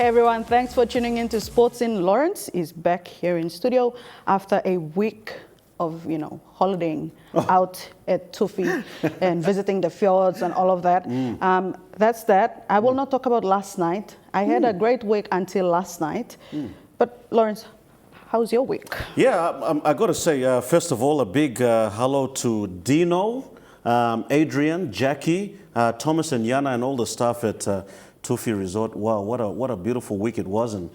everyone, thanks for tuning in to Sports In. Lawrence is back here in studio after a week of, holidaying out at Tufi and visiting the fjords and all of that. That's that. I will not talk about last night. I had a great week until last night. But Lawrence, how's your week? Yeah, I got to say, first of all, a big hello to Dino, Adrian, Jackie, Thomas and Yana and all the staff at Tufi Resort. Wow, what a beautiful week it was. And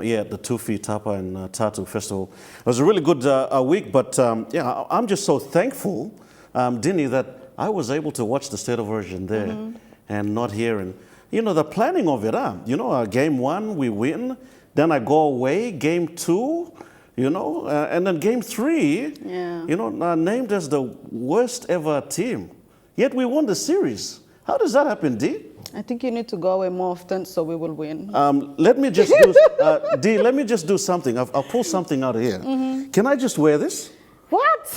yeah, the Tufi Tapa and Tatu Festival. It was a really good week, but yeah, I'm just so thankful, Dini, that I was able to watch the State of Origin there and not here. And, the planning of it, game one, we win. Then I go away, game two, and then game three, named as the worst ever team. Yet we won the series. How does that happen, Dee? I think you need to go away more often so we will win. Let me just do, Dee, let me just do something. I'll pull something out of here. Can I just wear this? What?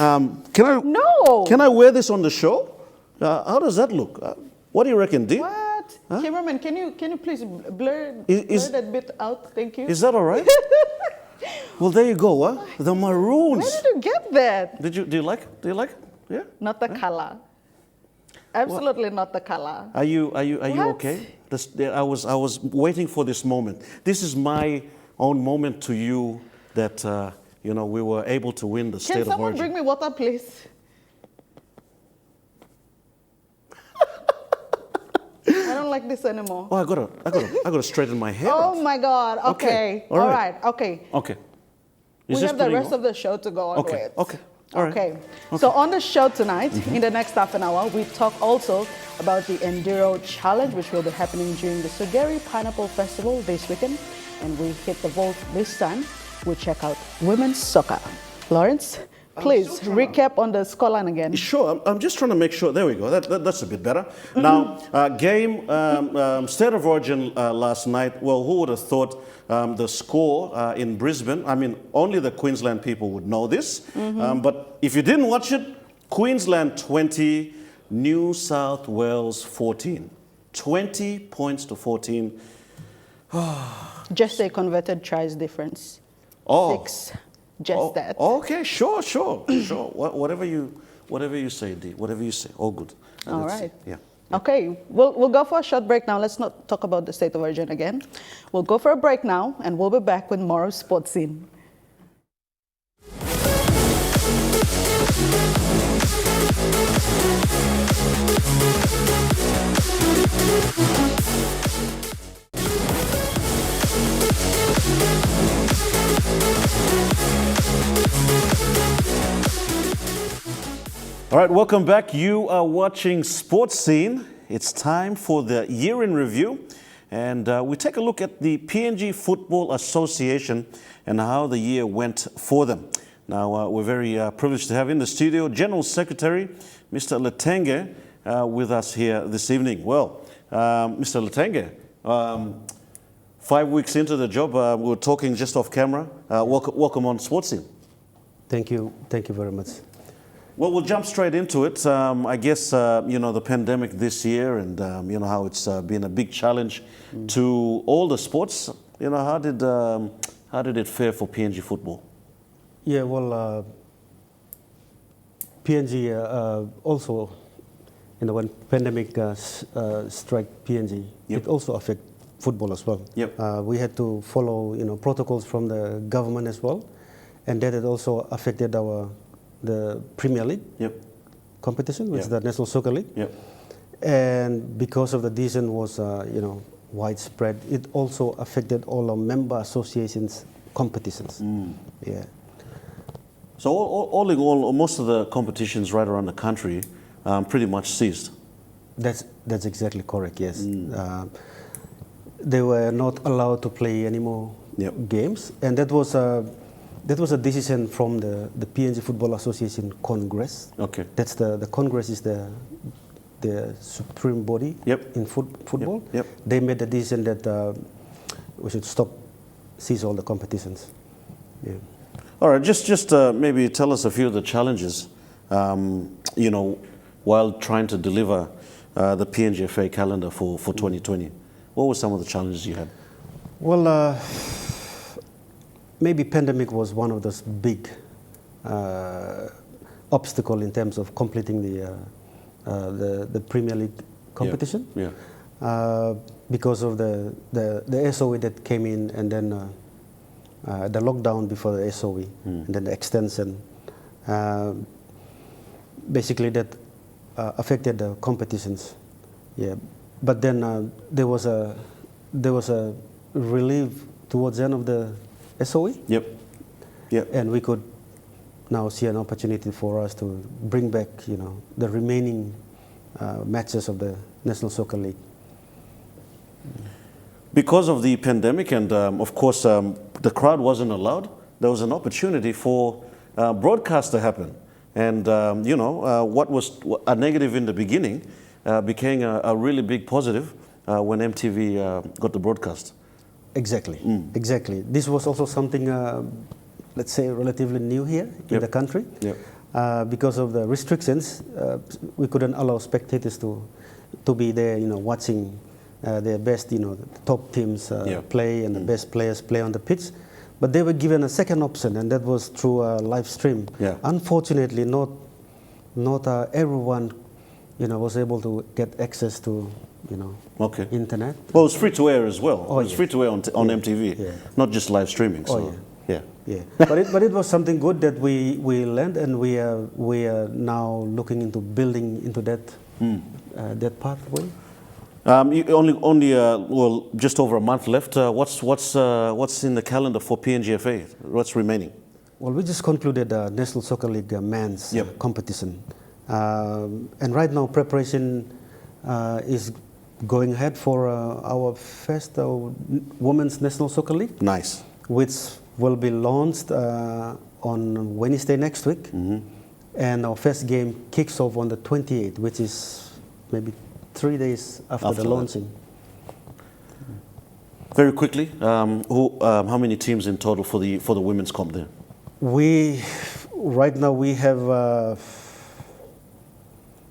No. Can I wear this on the show? How does that look? What do you reckon, Dee? What? Huh? Cameraman, can you please blur that bit out? Thank you. Is that all right? Well, there you go. Huh? The maroons. Where did you get that? Do you like it? Do you like it? Yeah. Not the color. Absolutely not the color. Are you okay? I was waiting for this moment. This is my own moment to you that we were able to win the State of Origin. Can someone bring me water, please? I don't like this anymore. Oh, I gotta straighten my hair. Oh my God. Okay. All right. Okay. Okay. We have the rest of the show to go on with. Okay. All right. Okay. So on the show tonight, in the next half an hour, we talk also about the Enduro Challenge, which will be happening during the Sugeri Pineapple Festival this weekend. And we hit the vault this time. We check out women's soccer. Lawrence, please recap on the scoreline again. Sure. I'm just trying to make sure. There we go. That's a bit better. Now, game State of Origin last night. Well, who would have thought the score in Brisbane? I mean, only the Queensland people would know this. But if you didn't watch it, Queensland 20, New South Wales 14. 20 points to 14. Just a converted tries difference. 6. Just that. Okay, sure. Whatever you say, Dee. Whatever you say. All good. All right. Yeah. Okay, we'll go for a short break now. Let's not talk about the State of Origin again. We'll go for a break now, and we'll be back with more of Sports Scene. All right, welcome back. You are watching Sports Scene. It's time for the year in review. And we take a look at the PNG Football Association and how the year went for them. Now, we're very privileged to have in the studio General Secretary, Mr. Letenge, with us here this evening. Well, Mr. Letenge, 5 weeks into the job, we were talking just off camera. Welcome on Sports Scene. Thank you very much. Well, we'll jump straight into it. I guess, the pandemic this year and, how it's been a big challenge to all the sports. How did it fare for PNG football? Yeah, well, PNG also, when pandemic struck PNG, it also affected football as well. We had to follow, protocols from the government as well. And that had also affected the Premier League competition, which is the National Soccer League. And because of the decision was, widespread, it also affected all our member associations' competitions. Yeah. So all in all, most of the competitions right around the country pretty much ceased. That's exactly correct, yes. They were not allowed to play any more games. And that was a decision from the PNG Football Association Congress. Okay. That's the Congress is the supreme body in football. They made the decision that we should cease all the competitions. Yeah. All right, just maybe tell us a few of the challenges, while trying to deliver the PNGFA calendar for 2020. What were some of the challenges you had? Well, maybe pandemic was one of those big obstacle in terms of completing the Premier League competition. Yeah. Because of the SOE that came in, and then the lockdown before the SOE, and then the extension. Basically, that affected the competitions. Yeah, but then there was a relief towards the end of the SOE. Yep. Yep. And we could now see an opportunity for us to bring back, the remaining matches of the National Soccer League. Because of the pandemic and, of course, the crowd wasn't allowed, there was an opportunity for broadcast to happen. And, what was a negative in the beginning became a really big positive when MTV got the broadcast. Exactly, exactly. This was also something, let's say, relatively new here in the country. Yep. Because of the restrictions, we couldn't allow spectators to be there, watching their best, the top teams play and the best players play on the pitch. But they were given a second option, and that was through a live stream. Yeah. Unfortunately, not everyone, was able to get access to, internet. Well, it's free to air as well. Oh, it's free to air on MTV, not just live streaming. So, yeah. But it was something good that we learned, and we are now looking into building into that that pathway. Only just over a month left. What's in the calendar for PNGFA? What's remaining? Well, we just concluded the National Soccer League men's competition, and right now preparation is going ahead for our first Women's National Soccer League. Nice. Which will be launched on Wednesday next week, and our first game kicks off on the 28th, which is maybe 3 days after the launching. Very quickly, how many teams in total for the women's comp there? Right now we have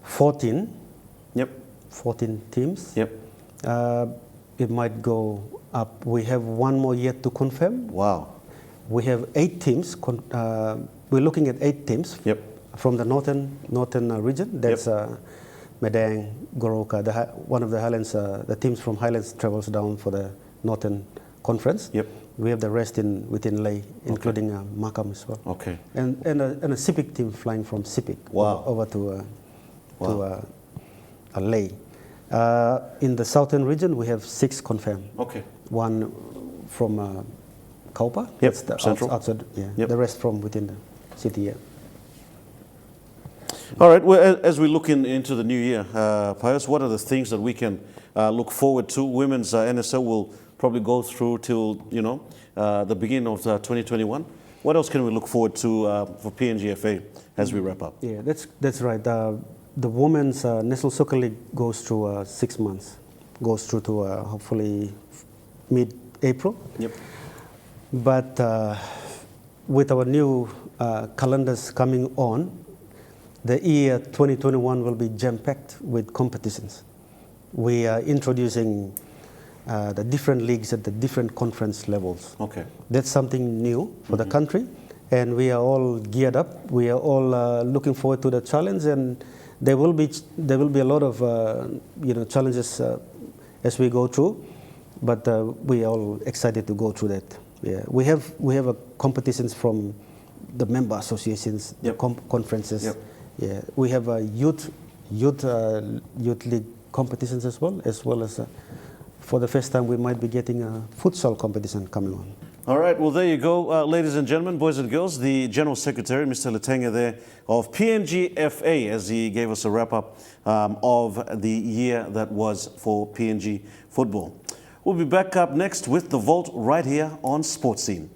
14. Yep. 14 teams. Yep. It might go up. We have one more yet to confirm. Wow. We have 8 teams. We're looking at 8 teams. Yep. From the northern region. That's Medang, Goroka, one of the Highlands, the teams from Highlands travels down for the Northern Conference. Yep. We have the rest within Ley, including Makam as well. Okay. And a Sipik team flying from Sipik over to Ley. In the southern region, we have 6 confirmed. Okay. One from Kaupa. Yep. That's the Central. outside. Yeah. Yep. The rest from within the city. Yeah. All right. Well, as we look into the new year, Pius, what are the things that we can look forward to? Women's NSL will probably go through till the beginning of 2021. What else can we look forward to for PNGFA as we wrap up? Yeah, that's right. The Women's National Soccer League goes through 6 months, goes through to hopefully mid-April. Yep. But with our new calendars coming on, the year 2021 will be jam-packed with competitions. We are introducing the different leagues at the different conference levels. Okay. That's something new for the country, and we are all geared up. We are all looking forward to the challenge, and there will be a lot of challenges as we go through, but we are all excited to go through that. Yeah, we have competitions from the member associations, conferences. Yep. Yeah, we have youth league competitions as well as for the first time we might be getting a futsal competition coming on. All right, well, there you go, ladies and gentlemen, boys and girls, the General Secretary, Mr. Letenge there of PNGFA, as he gave us a wrap-up of the year that was for PNG football. We'll be back up next with The Vault right here on Sports Scene.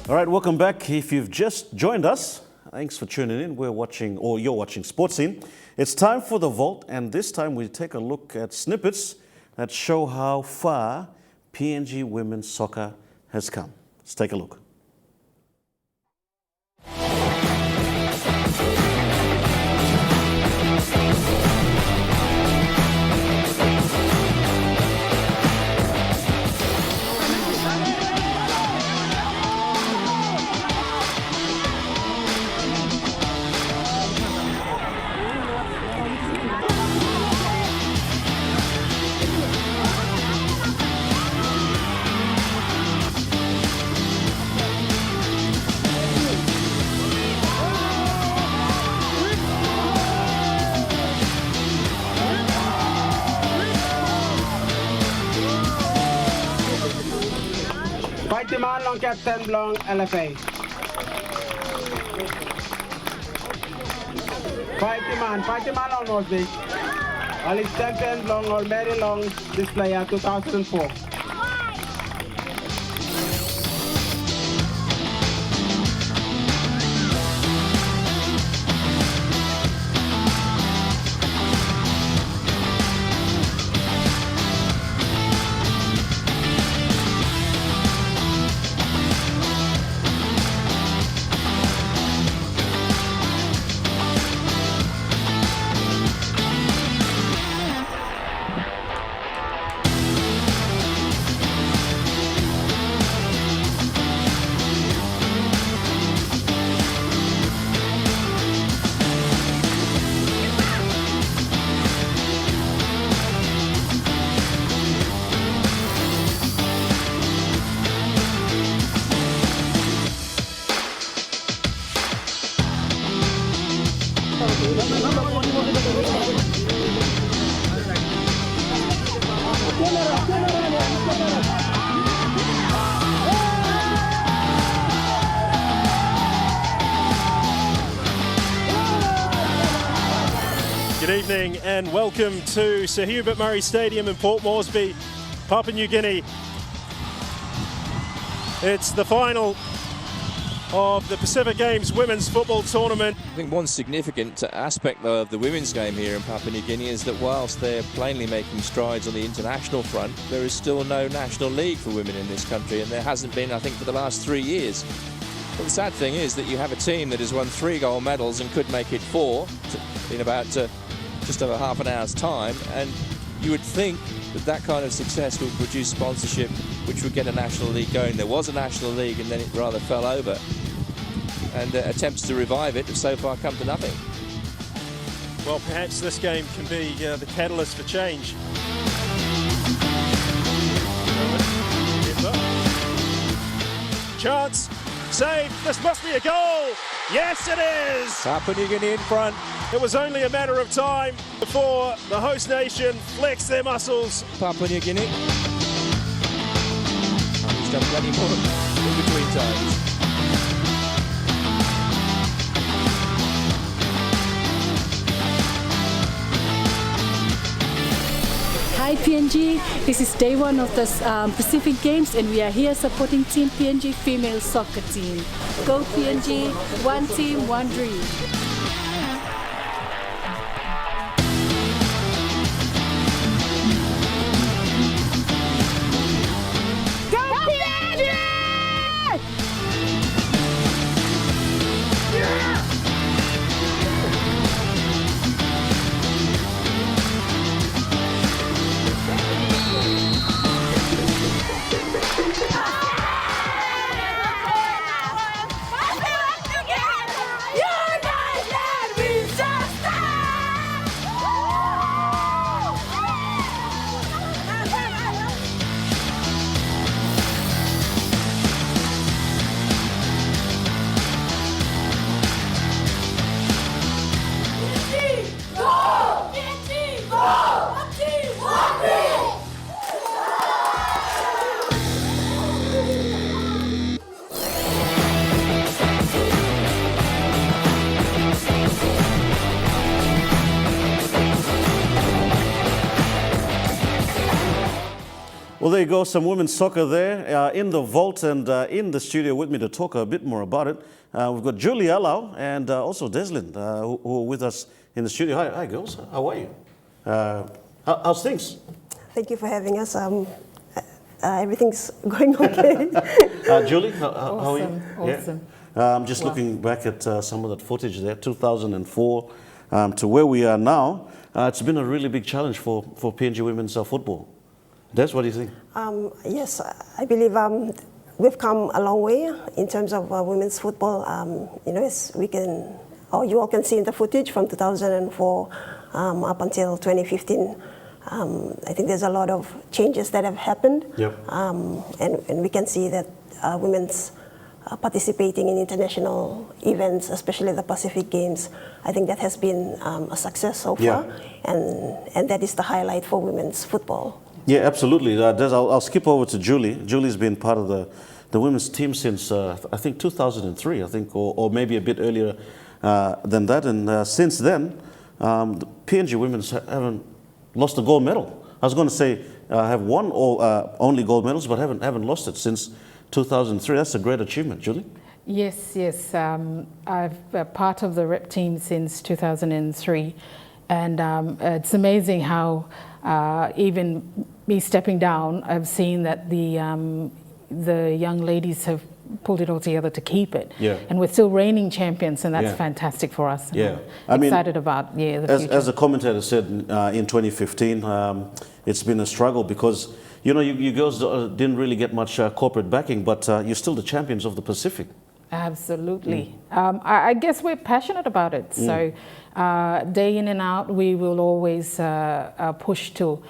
All right, welcome back. If you've just joined us, thanks for tuning in. You're watching Sports Scene. It's time for The Vault, and this time we take a look at snippets that show how far PNG women's soccer has come. Let's take a look. Fight the man long Captain Long LFA. Fight the man long Mosby. Alice Captain Long or Mary Long display at 2004. Good evening and welcome to Sir Hubert Murray Stadium in Port Moresby, Papua New Guinea. It's the final of the Pacific Games Women's Football Tournament. I think one significant aspect of the women's game here in Papua New Guinea is that whilst they're plainly making strides on the international front, there is still no national league for women in this country, and there hasn't been, I think, for the last 3 years. But the sad thing is that you have a team that has won 3 gold medals and could make it 4 in about just over half an hour's time, and you would think that that kind of success would produce sponsorship which would get a national league going. There was a national league and then it rather fell over, and attempts to revive it have so far come to nothing. Well, perhaps this game can be the catalyst for change. Chance, save, this must be a goal! Yes, it is! Papua New Guinea in front. It was only a matter of time before the host nation flexed their muscles. Papua New Guinea. He's done plenty more in between times. Hi PNG, this is day 1 of the Pacific Games and we are here supporting Team PNG female soccer team. Go PNG, one team, one dream. Well, there you go, some women's soccer there in the vault, and in the studio with me to talk a bit more about it. We've got Julie Alau and also Deslin, who are with us in the studio. Hi girls, how are you? How's things? Thank you for having us. Everything's going okay. Julie, how are you? Awesome. Yeah. I'm just looking back at some of that footage there, 2004 to where we are now. It's been a really big challenge for PNG women's football. Des, what do you think? Yes, I believe we've come a long way in terms of women's football. As we can, or you all can see in the footage from 2004 up until 2015. I think there's a lot of changes that have happened. Yep. And we can see that women's participating in international events, especially the Pacific Games, I think that has been a success so far, and that is the highlight for women's football. Yeah, absolutely. Des, I'll skip over to Julie. Julie's been part of the women's team since, I think, 2003, I think, or maybe a bit earlier than that. And since then, the PNG women's haven't lost a gold medal. I was going to say have won only gold medals, but haven't lost it since 2003. That's a great achievement, Julie. Yes. I've been part of the rep team since 2003, and it's amazing how even me stepping down, I've seen that the young ladies have pulled it all together to keep it. Yeah. And we're still reigning champions, and that's fantastic for us. Yeah. Excited about the future. As the commentator said in 2015, it's been a struggle because you girls didn't really get much corporate backing, but you're still the champions of the Pacific. Absolutely. I guess we're passionate about it. So day in and out, we will always push to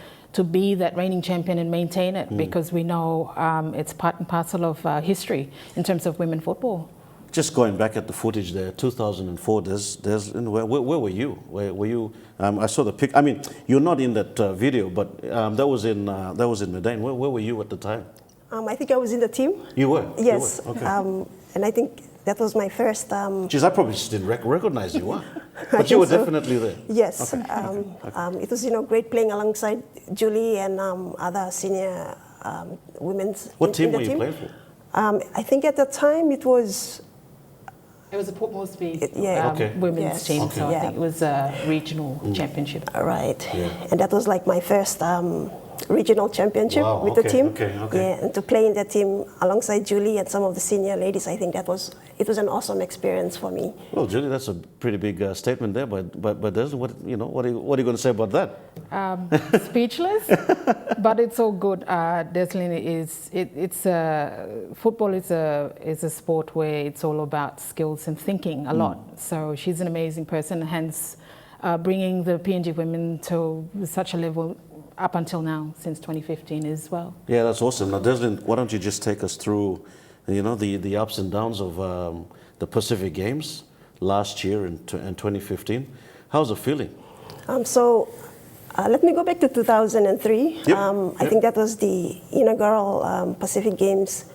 be that reigning champion and maintain it because we know it's part and parcel of history in terms of women football. Just going back at the footage there, 2004, where were you? Where were you? I saw the pic. I mean, you're not in that video, but that was in Medan. Where were you at the time? I think I was in the team. You were? Yes. You were. Okay. And I think that was my first... Geez, I probably just didn't recognize you, huh? But you were definitely there. Yes. Okay. It was, great playing alongside Julie and other senior women's What team were you playing for? I think at the time it was... It was a Port Moresby Yes. women's team, so Okay. I think it was a regional championship. Right. Yeah. And that was like my first regional championship with the team. Okay. Yeah, and to play in that team alongside Julie and some of the senior ladies, I think it was an awesome experience for me. Well, Julie, that's a pretty big statement there, but there's what are you going to say about that? Speechless, but it's all good. Deslin, football is a sport where it's all about skills and thinking a lot. So she's an amazing person, hence bringing the PNG women to such a level up until now, since 2015 as well. Yeah, that's awesome. Now, Deslin, why don't you just take us through, the ups and downs of the Pacific Games last year in 2015. How's it feeling? Let me go back to 2003. Yep. I think that was the inaugural Pacific Games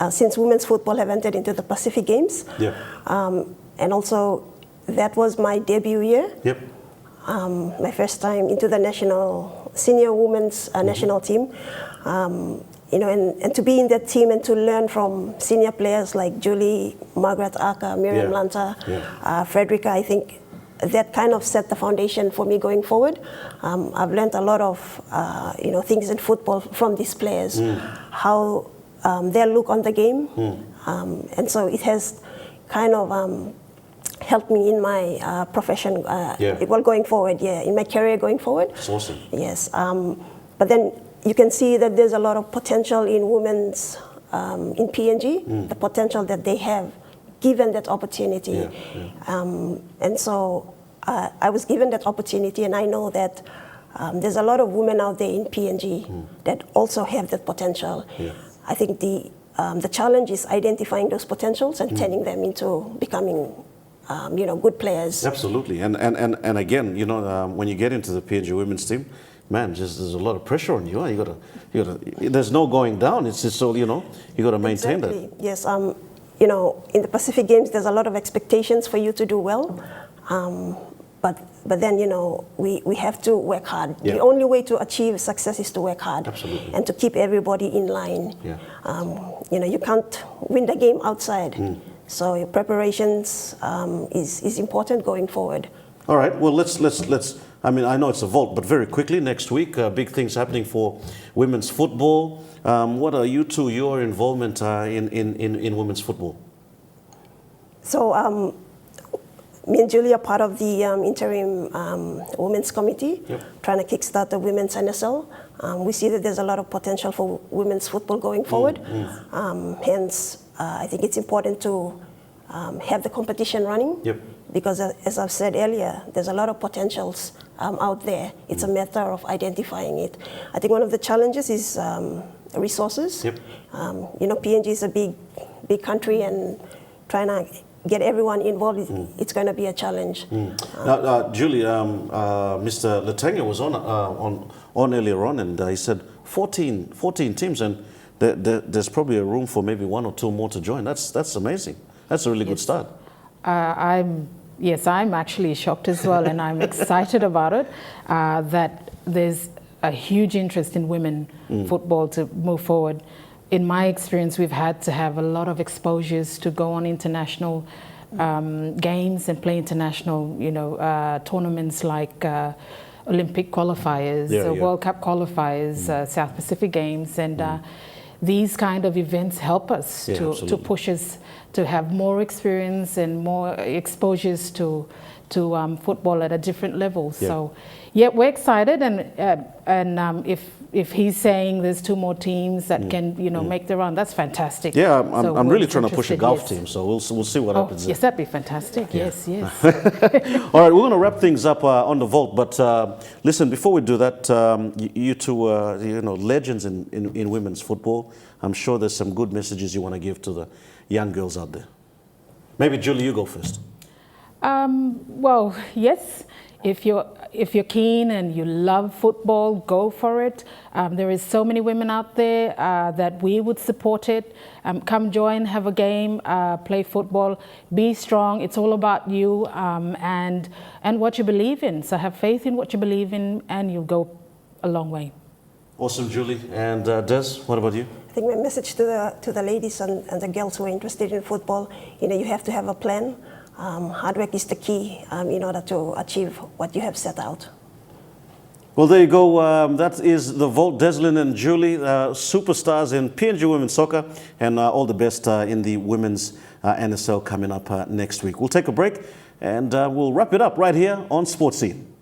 since women's football have entered into the Pacific Games. Yep. And also, that was my debut year. Yep. My first time into the senior women's national team. And to be in that team and to learn from senior players like Julie, Margaret Aka, Miriam Lanta, Frederica, I think that kind of set the foundation for me going forward. I've learned a lot of things in football from these players, how their look on the game, and so it has kind of helped me in my profession. Going forward, in my career going forward. That's awesome. Yes, but then you can see that there's a lot of potential in women's in PNG. The potential that they have, given that opportunity. And so I was given that opportunity, and I know that there's a lot of women out there in PNG that also have that potential. I think the challenge is identifying those potentials and turning them into becoming good players. Absolutely, and again, when you get into the PNG women's team, man, there's a lot of pressure on you. You gotta. There's no going down. It's just so you gotta maintain that. Yes. In the Pacific Games, there's a lot of expectations for you to do well, but then we have to work hard. The only way to achieve success is to work hard. Absolutely. And to keep everybody in line. You can't win the game outside. So your preparations is important going forward. All right. Well, let's I mean, I know it's a vault, but very quickly, next week, big things happening for women's football. What are your involvement in women's football? So me and Julie are part of the interim women's committee, trying to kickstart the women's NSL. We see that there's a lot of potential for women's football going forward. Hence, I think it's important to have the competition running. Because as I've said earlier, there's a lot of potentials out there. It's a matter of identifying it. I think one of the challenges is resources. You know, PNG is a big country, and trying to get everyone involved, it's going to be a challenge. Now, Julie, Mr. Letanga was on earlier on, and he said 14 teams, and there's probably a room for maybe 1 or 2 more to join. That's amazing. That's a really good start. I'm actually shocked as well, and I'm excited about it, that there's a huge interest in women football to move forward. In my experience, we've had to have a lot of exposures to go on international games and play international, tournaments like Olympic qualifiers, World Cup qualifiers, South Pacific Games, and these kind of events help us to push us to have more experience and more exposures to football at a different level. So, yeah, we're excited, and if he's saying there's 2 more teams that can, make the run, that's fantastic. Yeah, I'm really trying to push a golf team, so we'll see what happens. Yes, that'd be fantastic. Yes. All right, we're going to wrap things up on the vault, but listen, before we do that, you two, legends in women's football. I'm sure there's some good messages you want to give to the young girls out there. Maybe Julie, you go first. Well, yes. If you're keen and you love football, go for it. There is so many women out there that we would support it. Come join, have a game, play football, be strong. It's all about you and what you believe in. So have faith in what you believe in, and you'll go a long way. Awesome, Julie. And Des, what about you? I think my message to the ladies and the girls who are interested in football, you have to have a plan. Hard work is the key in order to achieve what you have set out. Well, there you go. That is the vault. Deslin and Julie, superstars in PNG women's soccer, and all the best in the women's NSL coming up next week. We'll take a break, and we'll wrap it up right here on Sports Scene.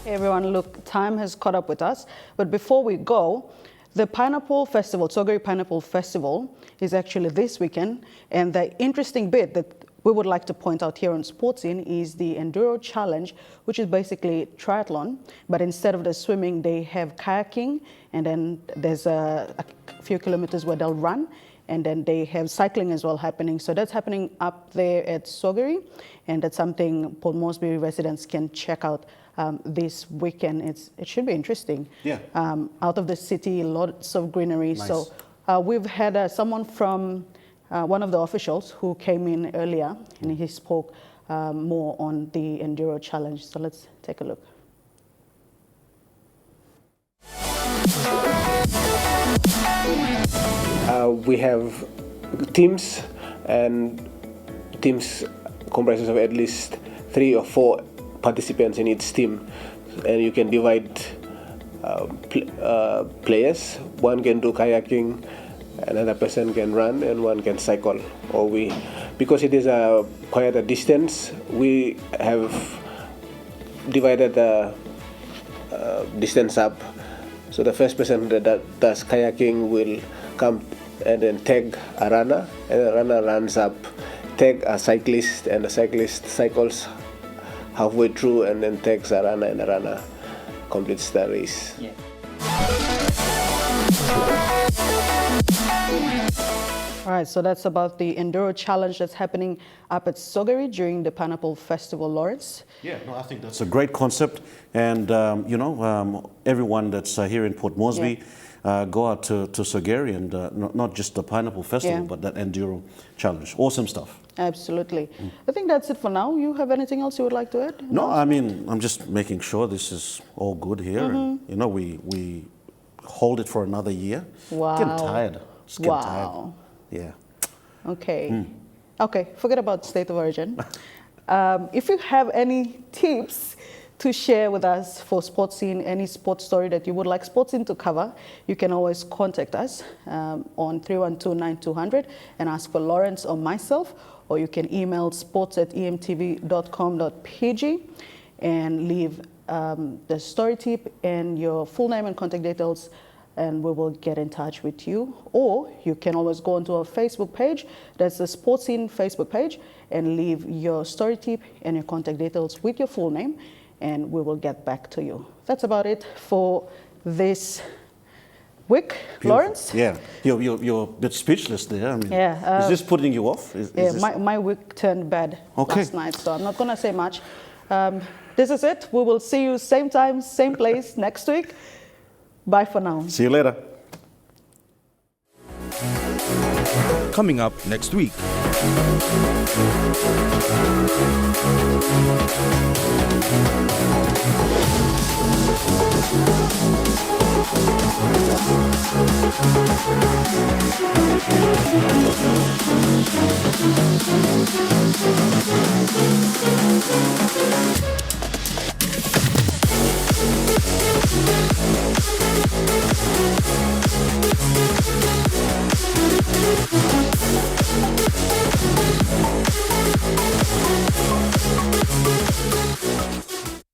Hey everyone, look, time has caught up with us, but before we go, the Pineapple Festival, Sogeri Pineapple Festival, is actually this weekend, and the interesting bit that we would like to point out here on Sports Scene is the Enduro Challenge, which is basically triathlon, but instead of the swimming, they have kayaking, and then there's a few kilometers where they'll run, and then they have cycling as well happening. So that's happening up there at Sogeri, and that's something Port Moresby residents can check out this weekend. It should be interesting. Yeah. Out of the city, lots of greenery. Nice. So we've had someone from one of the officials who came in earlier, and he spoke more on the Enduro Challenge. So let's take a look. We have teams, and teams comprises of at least 3 or 4 participants in each team, and you can divide players. One can do kayaking, another person can run, and one can cycle. Because it is quite a distance, we have divided the distance up. So the first person that does kayaking will come and then tag a runner, and the runner runs up, tag a cyclist, and the cyclist cycles halfway through and then tags a runner, and the runner completes the race. Yeah. All right, so that's about the Enduro Challenge that's happening up at Sogeri during the Pineapple Festival, Lawrence. Yeah, no, I think that's a great concept. And, everyone that's here in Port Moresby, go out to Sogeri and not just the Pineapple Festival, but that Enduro Challenge. Awesome stuff. Absolutely. I think that's it for now. You have anything else you would like to add? No, I mean, I'm just making sure this is all good here. And, you know, we hold it for another year. Wow. Getting tired. Just getting Wow. tired. Yeah. Okay. Okay, forget about state of origin. If you have any tips to share with us for Sports Scene, any sports story that you would like Sports Scene to cover, you can always contact us on 312-9200 and ask for Lawrence or myself, or you can email sports@emtv.com.pg and leave the story tip and your full name and contact details, and we will get in touch with you. Or you can always go onto our Facebook page, that's the Sports Scene Facebook page, and leave your story tip and your contact details with your full name, and we will get back to you. That's about it for this week. Beautiful. Lawrence? Yeah. You're a bit speechless there. I mean, Yeah, is this putting you off? Is Yeah, this... my week turned bad Okay. last night, so I'm not going to say much. This is it. We will see you same time, same place next week. Bye for now. See you later. Coming up next week.